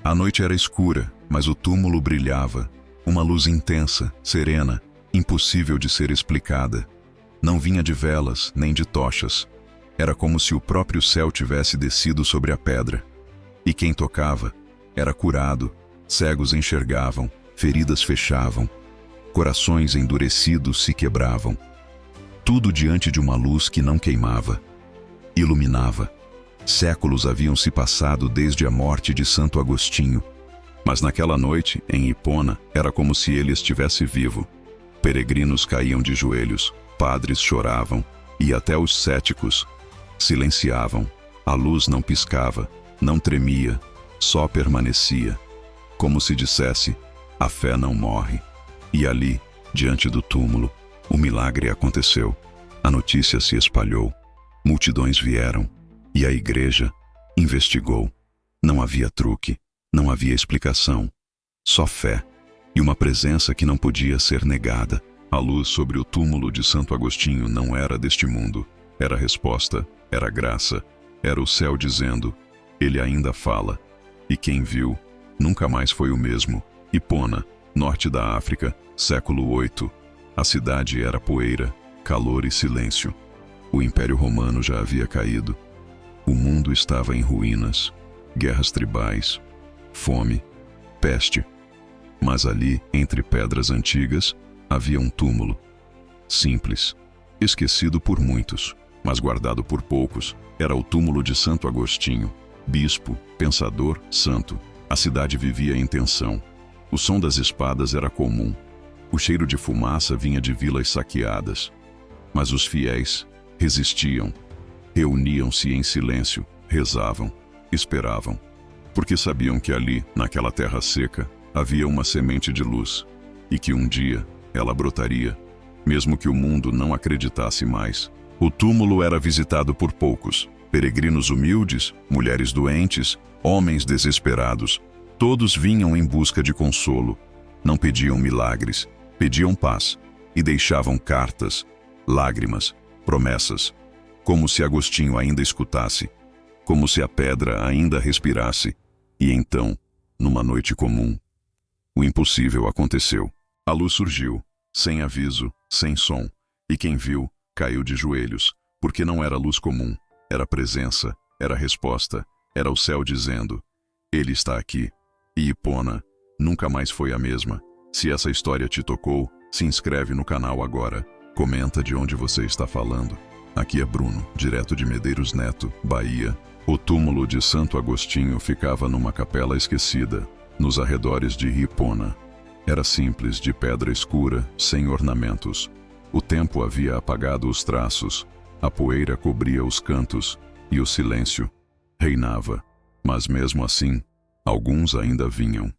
A noite era escura, mas o túmulo brilhava. Uma luz intensa, serena, impossível de ser explicada. Não vinha de velas, nem de tochas. Era como se o próprio céu tivesse descido sobre a pedra. E quem tocava era curado, cegos enxergavam, feridas fechavam, corações endurecidos se quebravam. Tudo diante de uma luz que não queimava, iluminava. Séculos haviam se passado desde a morte de Santo Agostinho, mas naquela noite, em Hipona, era como se ele estivesse vivo. Peregrinos caíam de joelhos, padres choravam, e até os céticos silenciavam. A luz não piscava, não tremia, só permanecia, como se dissesse: a fé não morre. E ali, diante do túmulo, o milagre aconteceu. A notícia se espalhou, multidões vieram, e a igreja investigou. Não havia truque, não havia explicação, só fé e uma presença que não podia ser negada. A luz sobre o túmulo de Santo Agostinho não era deste mundo. Era resposta, era graça, era o céu dizendo: ele ainda fala. E quem viu, nunca mais foi o mesmo. Hipona, norte da África, século VIII. A cidade era poeira, calor e silêncio. O Império Romano já havia caído. O mundo estava em ruínas, guerras tribais, fome, peste. Mas ali, entre pedras antigas, havia um túmulo. Simples, esquecido por muitos, mas guardado por poucos. Era o túmulo de Santo Agostinho, bispo, pensador, santo. A cidade vivia em tensão. O som das espadas era comum. O cheiro de fumaça vinha de vilas saqueadas. Mas os fiéis resistiam. Reuniam-se em silêncio, rezavam, esperavam, porque sabiam que ali, naquela terra seca, havia uma semente de luz, e que um dia ela brotaria, mesmo que o mundo não acreditasse mais. O túmulo era visitado por poucos, peregrinos humildes, mulheres doentes, homens desesperados. Todos vinham em busca de consolo. Não pediam milagres, pediam paz, e deixavam cartas, lágrimas, promessas, como se Agostinho ainda escutasse, como se a pedra ainda respirasse. E então, numa noite comum, o impossível aconteceu. A luz surgiu, sem aviso, sem som, e quem viu caiu de joelhos, porque não era luz comum, era presença, era resposta, era o céu dizendo: ele está aqui. E Hipona nunca mais foi a mesma. Se essa história te tocou, se inscreve no canal agora, comenta de onde você está falando. Aqui é Bruno, direto de Medeiros Neto, Bahia. O túmulo de Santo Agostinho ficava numa capela esquecida, nos arredores de Hipona. Era simples, de pedra escura, sem ornamentos. O tempo havia apagado os traços, a poeira cobria os cantos, e o silêncio reinava. Mas mesmo assim, alguns ainda vinham.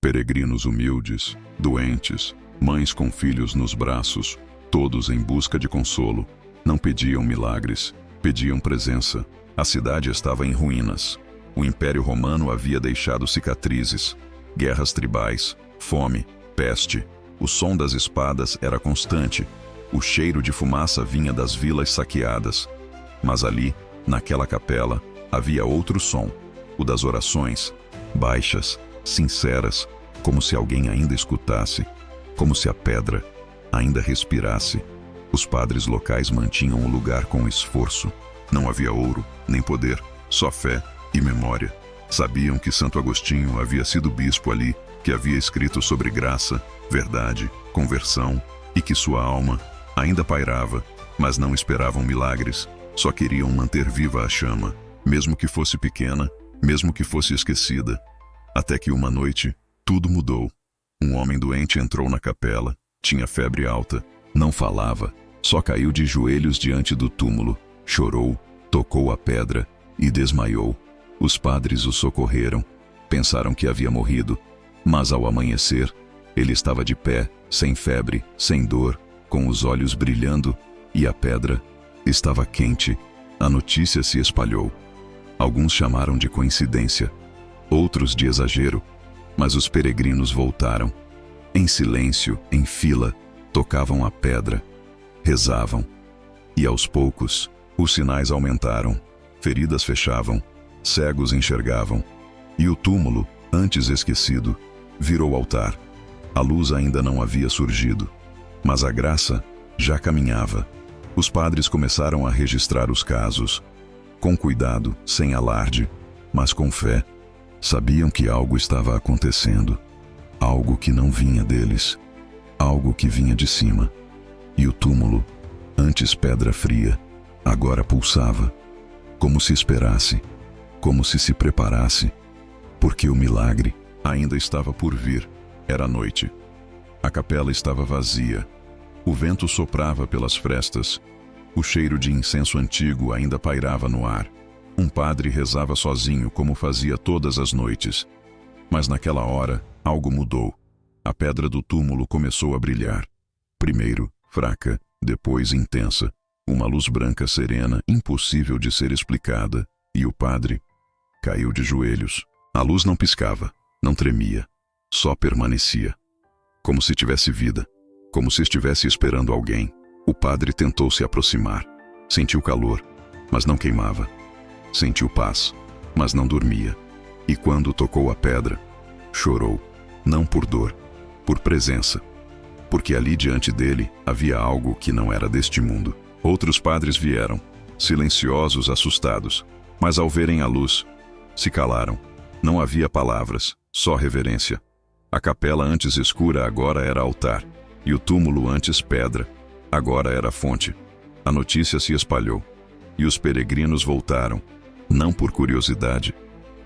Peregrinos humildes, doentes, mães com filhos nos braços, todos em busca de consolo. Não pediam milagres, pediam presença. A cidade estava em ruínas. O Império Romano havia deixado cicatrizes, guerras tribais, fome, peste. O som das espadas era constante. O cheiro de fumaça vinha das vilas saqueadas. Mas ali, naquela capela, havia outro som, o das orações, baixas, sinceras, como se alguém ainda escutasse, como se a pedra ainda respirasse. Os padres locais mantinham o lugar com esforço. Não havia ouro, nem poder, só fé e memória. Sabiam que Santo Agostinho havia sido bispo ali, que havia escrito sobre graça, verdade, conversão, e que sua alma ainda pairava, mas não esperavam milagres, só queriam manter viva a chama, mesmo que fosse pequena, mesmo que fosse esquecida. Até que uma noite, tudo mudou. Um homem doente entrou na capela, tinha febre alta, não falava, só caiu de joelhos diante do túmulo, chorou, tocou a pedra e desmaiou. Os padres o socorreram, pensaram que havia morrido, mas ao amanhecer, ele estava de pé, sem febre, sem dor, com os olhos brilhando, e a pedra estava quente. A notícia se espalhou. Alguns chamaram de coincidência, outros de exagero, mas os peregrinos voltaram. Em silêncio, em fila, tocavam a pedra, rezavam. E aos poucos, os sinais aumentaram, feridas fechavam, cegos enxergavam, e o túmulo antes esquecido, virou altar. A luz ainda não havia surgido, mas a graça já caminhava. Os padres começaram a registrar os casos, com cuidado, sem alarde, mas com fé. Sabiam que algo estava acontecendo, algo que não vinha deles, algo que vinha de cima. E o túmulo, antes pedra fria, agora pulsava, como se esperasse, como se preparasse, porque o milagre ainda estava por vir. Era noite. A capela estava vazia. O vento soprava pelas frestas. O cheiro de incenso antigo ainda pairava no ar. Um padre rezava sozinho, como fazia todas as noites. Mas naquela hora, algo mudou. A pedra do túmulo começou a brilhar. Primeiro, fraca, depois intensa. Uma luz branca serena, impossível de ser explicada. E o padre caiu de joelhos. A luz não piscava, não tremia. Só permanecia. Como se tivesse vida. Como se estivesse esperando alguém. O padre tentou se aproximar. Sentiu calor, mas não queimava. Sentiu paz, mas não dormia. E quando tocou a pedra, chorou. Não por dor, por presença. Porque ali diante dele havia algo que não era deste mundo. Outros padres vieram, silenciosos, assustados. Mas ao verem a luz, se calaram. Não havia palavras, só reverência. A capela antes escura agora era altar. E o túmulo antes pedra, agora era fonte. A notícia se espalhou. E os peregrinos voltaram, não por curiosidade,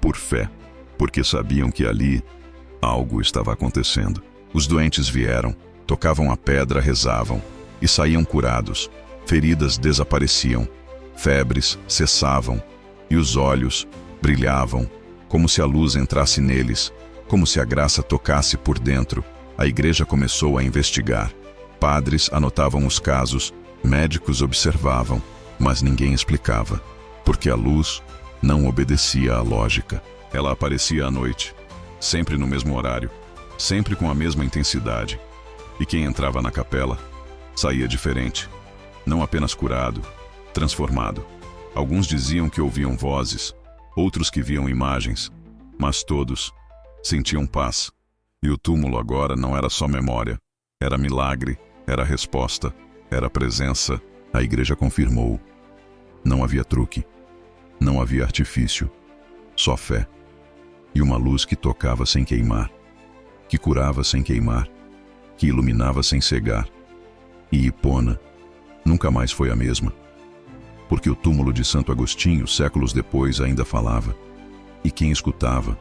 por fé, porque sabiam que ali algo estava acontecendo. Os doentes vieram, tocavam a pedra, rezavam, e saíam curados. Feridas desapareciam, febres cessavam, e os olhos brilhavam, como se a luz entrasse neles, como se a graça tocasse por dentro. A igreja começou a investigar. Padres anotavam os casos, médicos observavam, mas ninguém explicava, porque a luz não obedecia à lógica. Ela aparecia à noite, sempre no mesmo horário, sempre com a mesma intensidade. E quem entrava na capela saía diferente, não apenas curado, transformado. Alguns diziam que ouviam vozes, outros que viam imagens, mas todos sentiam paz. E o túmulo agora não era só memória, era milagre, era resposta, era presença. A igreja confirmou. Não havia truque, não havia artifício, só fé. E uma luz que tocava sem queimar, que curava sem queimar, que iluminava sem cegar. E Hipona nunca mais foi a mesma, porque o túmulo de Santo Agostinho, séculos depois, ainda falava, e quem escutava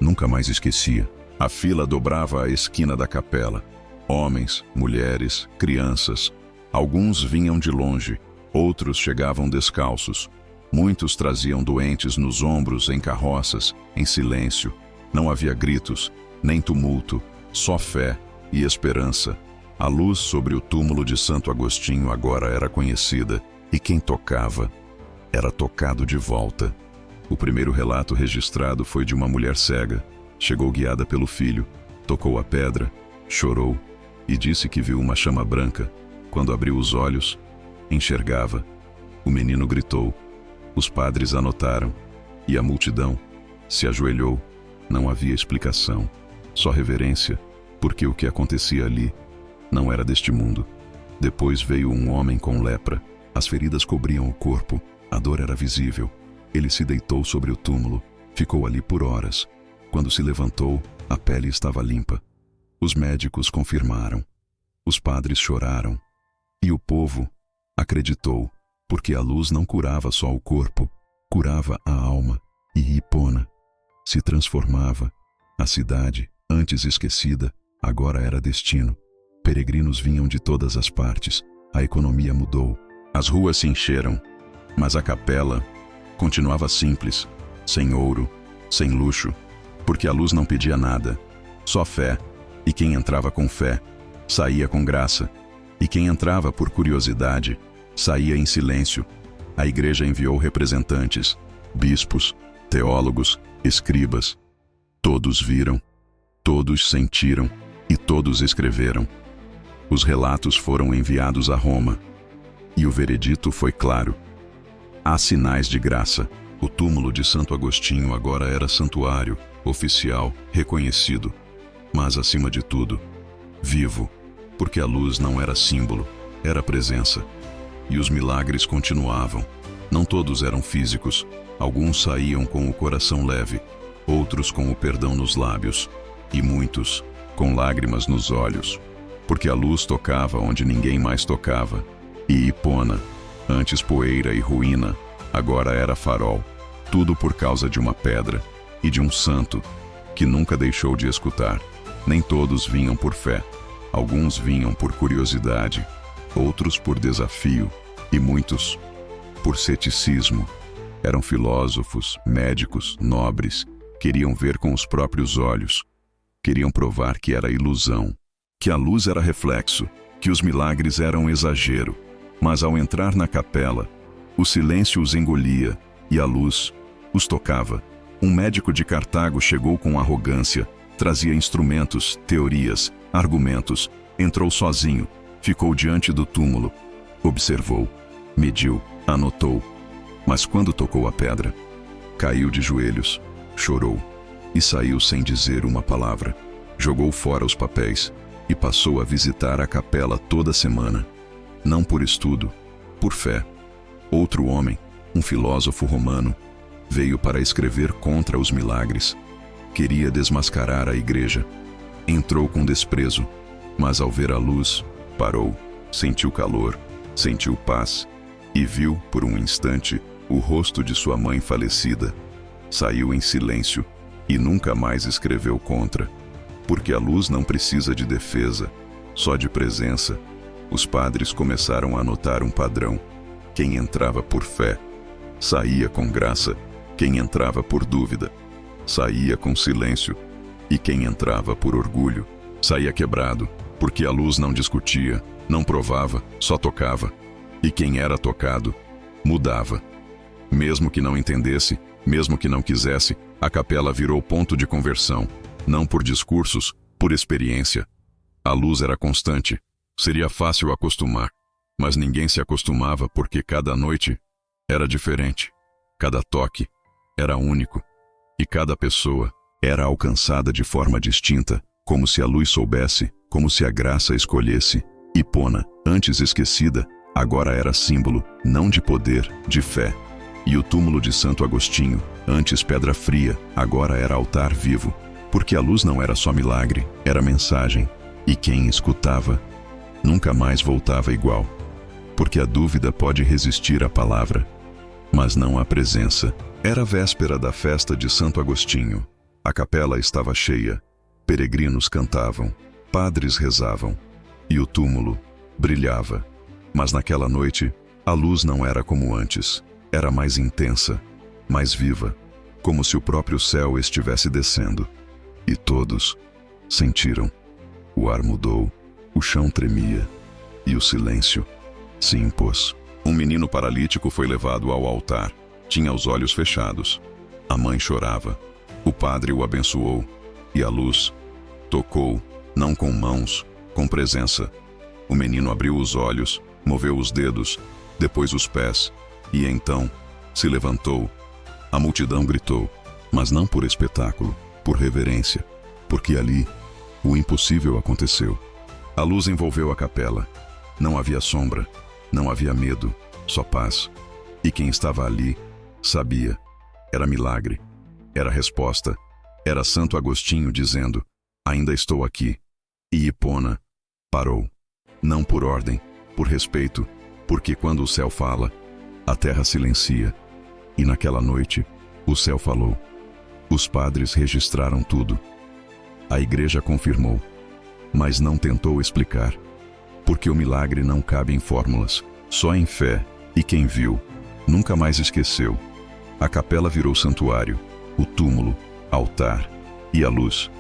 nunca mais esquecia. A fila dobrava a esquina da capela. Homens, mulheres, crianças. Alguns vinham de longe, outros chegavam descalços. Muitos traziam doentes nos ombros em carroças, em silêncio. Não havia gritos, nem tumulto, só fé e esperança. A luz sobre o túmulo de Santo Agostinho agora era conhecida, e quem tocava era tocado de volta. O primeiro relato registrado foi de uma mulher cega. Chegou guiada pelo filho, tocou a pedra, chorou e disse que viu uma chama branca. Quando abriu os olhos, enxergava. O menino gritou. Os padres anotaram e a multidão se ajoelhou. Não havia explicação, só reverência, porque o que acontecia ali não era deste mundo. Depois veio um homem com lepra. As feridas cobriam o corpo, a dor era visível. Ele se deitou sobre o túmulo, ficou ali por horas. Quando se levantou, a pele estava limpa. Os médicos confirmaram. Os padres choraram. E o povo acreditou, porque a luz não curava só o corpo, curava a alma. E Hipona se transformava. A cidade, antes esquecida, agora era destino. Peregrinos vinham de todas as partes. A economia mudou. As ruas se encheram, mas a capela continuava simples, sem ouro, sem luxo, porque a luz não pedia nada, só fé, e quem entrava com fé, saía com graça, e quem entrava por curiosidade, saía em silêncio. A igreja enviou representantes, bispos, teólogos, escribas. Todos viram, todos sentiram e todos escreveram. Os relatos foram enviados a Roma, e o veredito foi claro. Há sinais de graça. O túmulo de Santo Agostinho agora era santuário, oficial, reconhecido, mas acima de tudo, vivo, porque a luz não era símbolo, era presença. E os milagres continuavam. Não todos eram físicos, alguns saíam com o coração leve, outros com o perdão nos lábios, e muitos com lágrimas nos olhos, porque a luz tocava onde ninguém mais tocava, e Hipona, antes poeira e ruína, agora era farol, tudo por causa de uma pedra e de um santo que nunca deixou de escutar. Nem todos vinham por fé, alguns vinham por curiosidade, outros por desafio e muitos por ceticismo. Eram filósofos, médicos, nobres, queriam ver com os próprios olhos, queriam provar que era ilusão, que a luz era reflexo, que os milagres eram exagero. Mas ao entrar na capela, o silêncio os engolia e a luz os tocava. Um médico de Cartago chegou com arrogância, trazia instrumentos, teorias, argumentos, entrou sozinho, ficou diante do túmulo, observou, mediu, anotou. Mas quando tocou a pedra, caiu de joelhos, chorou e saiu sem dizer uma palavra. Jogou fora os papéis e passou a visitar a capela toda semana. Não por estudo, por fé. Outro homem, um filósofo romano, veio para escrever contra os milagres. Queria desmascarar a igreja. Entrou com desprezo, mas ao ver a luz, parou, sentiu calor, sentiu paz e viu, por um instante, o rosto de sua mãe falecida. Saiu em silêncio e nunca mais escreveu contra, porque a luz não precisa de defesa, só de presença. Os padres começaram a notar um padrão. Quem entrava por fé, saía com graça. Quem entrava por dúvida, saía com silêncio. E quem entrava por orgulho, saía quebrado, porque a luz não discutia, não provava, só tocava. E quem era tocado, mudava. Mesmo que não entendesse, mesmo que não quisesse, a capela virou ponto de conversão, não por discursos, por experiência. A luz era constante. Seria fácil acostumar, mas ninguém se acostumava porque cada noite era diferente, cada toque era único, e cada pessoa era alcançada de forma distinta, como se a luz soubesse, como se a graça escolhesse. Hipona, antes esquecida, agora era símbolo, não de poder, de fé. E o túmulo de Santo Agostinho, antes pedra fria, agora era altar vivo, porque a luz não era só milagre, era mensagem, e quem escutava nunca mais voltava igual, porque a dúvida pode resistir à palavra, mas não à presença. Era véspera da festa de Santo Agostinho. A capela estava cheia, peregrinos cantavam, padres rezavam, e o túmulo brilhava. Mas naquela noite, a luz não era como antes, era mais intensa, mais viva, como se o próprio céu estivesse descendo. E todos sentiram. O ar mudou. O chão tremia, e o silêncio se impôs. Um menino paralítico foi levado ao altar. Tinha os olhos fechados. A mãe chorava. O padre o abençoou, e a luz tocou, não com mãos, com presença. O menino abriu os olhos, moveu os dedos, depois os pés, e então se levantou. A multidão gritou, mas não por espetáculo, por reverência, porque ali o impossível aconteceu. A luz envolveu a capela. Não havia sombra, não havia medo, só paz. E quem estava ali sabia. Era milagre, era resposta, era Santo Agostinho dizendo: ainda estou aqui. E Hipona parou. Não por ordem, por respeito, porque quando o céu fala, a terra silencia. E naquela noite, o céu falou. Os padres registraram tudo. A igreja confirmou, mas não tentou explicar, porque o milagre não cabe em fórmulas, só em fé, e quem viu, nunca mais esqueceu. A capela virou santuário, o túmulo, altar, e a luz,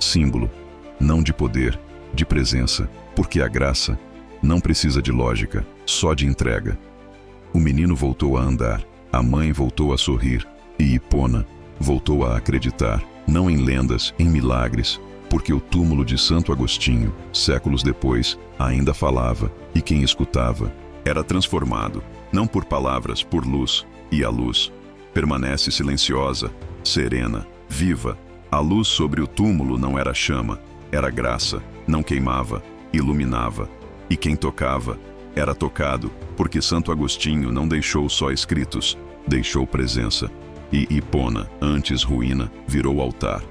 símbolo, não de poder, de presença, porque a graça não precisa de lógica, só de entrega. O menino voltou a andar, a mãe voltou a sorrir, e Hipona voltou a acreditar, não em lendas, em milagres, porque o túmulo de Santo Agostinho, séculos depois, ainda falava, e quem escutava era transformado, não por palavras, por luz, e a luz permanece silenciosa, serena, viva, A luz sobre o túmulo não era chama, era graça, não queimava, iluminava. E quem tocava, era tocado, porque Santo Agostinho não deixou só escritos, deixou presença. E Hipona, antes ruína, virou altar.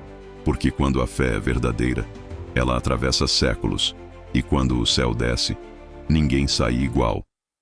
Porque quando a fé é verdadeira, ela atravessa séculos, e quando o céu desce, ninguém sai igual.